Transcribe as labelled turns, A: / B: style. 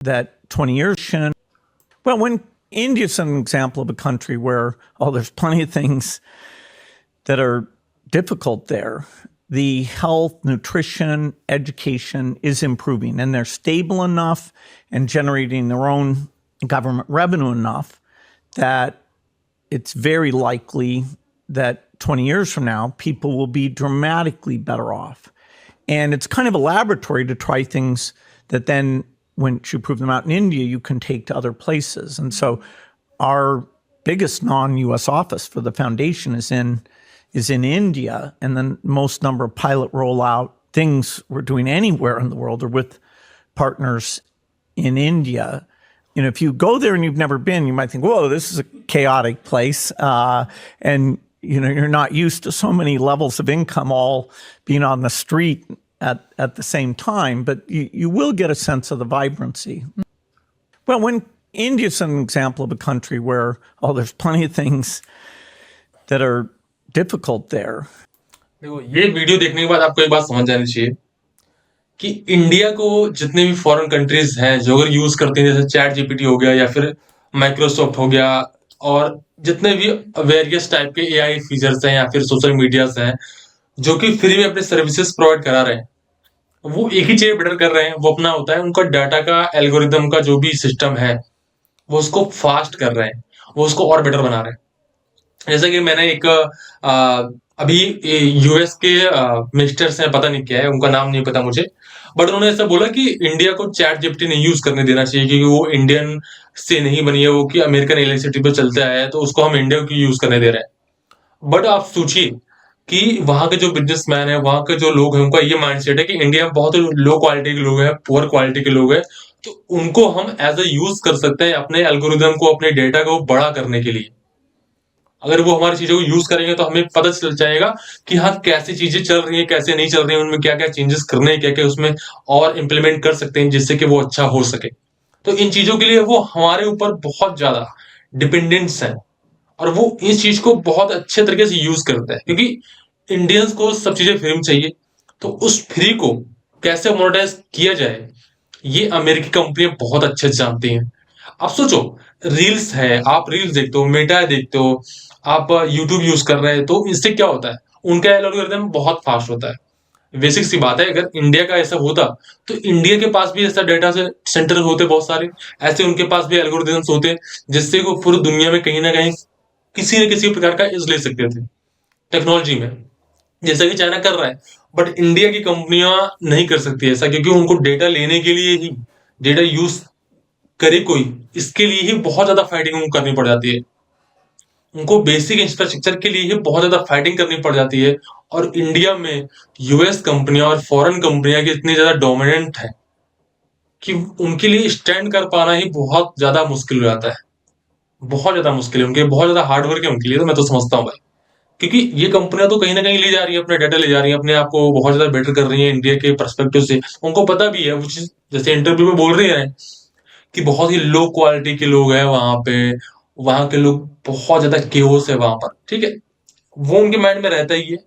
A: that 20 years. Well, when India's an example of a country where, there's plenty of things that are difficult there. The health, nutrition, education is improving, and they're stable enough and generating their own government revenue enough that it's very likely that 20 years from now, people will be dramatically better off. And it's kind of a laboratory to try things that then, once you prove them out in India, you can take to other places. And so our biggest non-US office for the foundation is in India, and the most number of pilot rollout things we're doing anywhere in the world are with partners in India. You know, if you go there and you've never been, you might think, whoa, this is a chaotic place. And, you're not used to so many levels of income all being on the street at the same time, but you will get a sense of the vibrancy. Well, when India's an example of a country where, there's plenty of things that are difficult there.
B: देखो, ये video देखने के बाद आपको एक बात समझ जानी चाहिए कि इंडिया को जितने भी फॉरेन कंट्रीज हैं जो अगर यूज करते हैं, जैसे चैट जीपीटी हो गया या फिर माइक्रोसॉफ्ट हो गया, और जितने भी वेरियस टाइप के एआई फीचर्स हैं या फिर सोशल मीडियाज हैं जो कि फ्री में अपने सर्विसेज प्रोवाइड करा रहे हैं, वो एक ही चीज बेटर कर रहे हैं। वो अपना होता है उनका डाटा का एल्गोरिदम का जो भी सिस्टम है वो उसको फास्ट कर रहे हैं, वो उसको और बेटर बना रहे हैं। जैसे कि मैंने एक अभी यूएस के मिनिस्टर्स हैं, पता नहीं क्या है उनका नाम नहीं पता मुझे, बट उन्होंने ऐसा बोला कि इंडिया को चैट जीपीटी नहीं यूज करने देना चाहिए क्योंकि वो इंडियन से नहीं बनी है, वो कि अमेरिकन इलेक्ट्रिसिटी पे चलता है, तो उसको हम इंडिया की यूज करने दे रहे हैं। बट आप सोचिए कि वहां के जो बिजनेसमैन है, वहां के जो लोग हैं, उनका ये माइंडसेट है कि इंडिया में बहुत लो क्वालिटी के लोग हैं, पुअर क्वालिटी के लोग हैं, तो उनको हम एज ए यूज कर सकते हैं अपने एल्गोरिदम को, अपने डेटा को बड़ा करने के लिए। अगर वो हमारी चीजों को यूज करेंगे तो हमें पता चल जाएगा कि हाँ कैसी चीजें चल रही हैं, कैसे नहीं चल रही हैं, उनमें क्या क्या चेंजेस करने हैं, क्या क्या उसमें और इम्प्लीमेंट कर सकते हैं जिससे कि वो अच्छा हो सके। तो इन चीजों के लिए वो हमारे ऊपर बहुत ज्यादा डिपेंडेंट्स हैं और वो इस चीज को बहुत अच्छे तरीके से यूज करते हैं, क्योंकि इंडियंस को सब चीजें फ्री में चाहिए। तो उस फ्री को कैसे मोनेटाइज किया जाए ये अमेरिकी कंपनियां बहुत अच्छे से जानती हैं। आप सोचो, रील्स है, आप रील्स देखते हो, मेटा देखते हो, आप यूट्यूब यूज कर रहे हैं, तो इससे क्या होता है, उनका एल्गोरिदम बहुत फास्ट होता है। बेसिक सी बात है, अगर इंडिया का ऐसा होता तो इंडिया के पास भी ऐसा डेटा से सेंटर होते बहुत सारे, ऐसे उनके पास भी एल्गोरिदम्स होते जिससे वो पूरी दुनिया में कहीं ना कहीं किसी न किसी प्रकार का इज ले सकते थे टेक्नोलॉजी में, जैसा कि चाइना कर रहा है। बट इंडिया की कंपनियां नहीं कर सकती ऐसा, क्योंकि उनको डेटा लेने के लिए ही, डेटा यूज करे कोई, इसके लिए ही बहुत ज्यादा फाइटिंग करनी पड़ जाती है। उनको बेसिक इंफ्रास्ट्रक्चर के लिए ही बहुत ज्यादा फाइटिंग करनी पड़ जाती है। और इंडिया में यूएस कंपनियां और फॉरेन कंपनियां की इतनी ज्यादा डोमिनेंट है कि उनके लिए स्टैंड कर पाना ही बहुत ज्यादा मुश्किल हो जाता है। बहुत ज्यादा मुश्किल है, उनके बहुत ज्यादा हार्ड वर्क है उनके लिए, तो मैं तो समझता हूँ भाई, क्योंकि ये कंपनियां तो कहीं ना कहीं ले जा रही है, अपने डाटा ले जा रही है, अपने आप को बहुत ज्यादा बेटर कर रही है इंडिया के परस्पेक्टिव से। उनको पता भी है, वो चीज जैसे इंटरव्यू में बोल रही है कि बहुत ही लो क्वालिटी के लोग हैं वहां पे, वहां के लोग बहुत ज्यादा केओस है वहां पर, ठीक है, वो उनके माइंड में रहता ही है।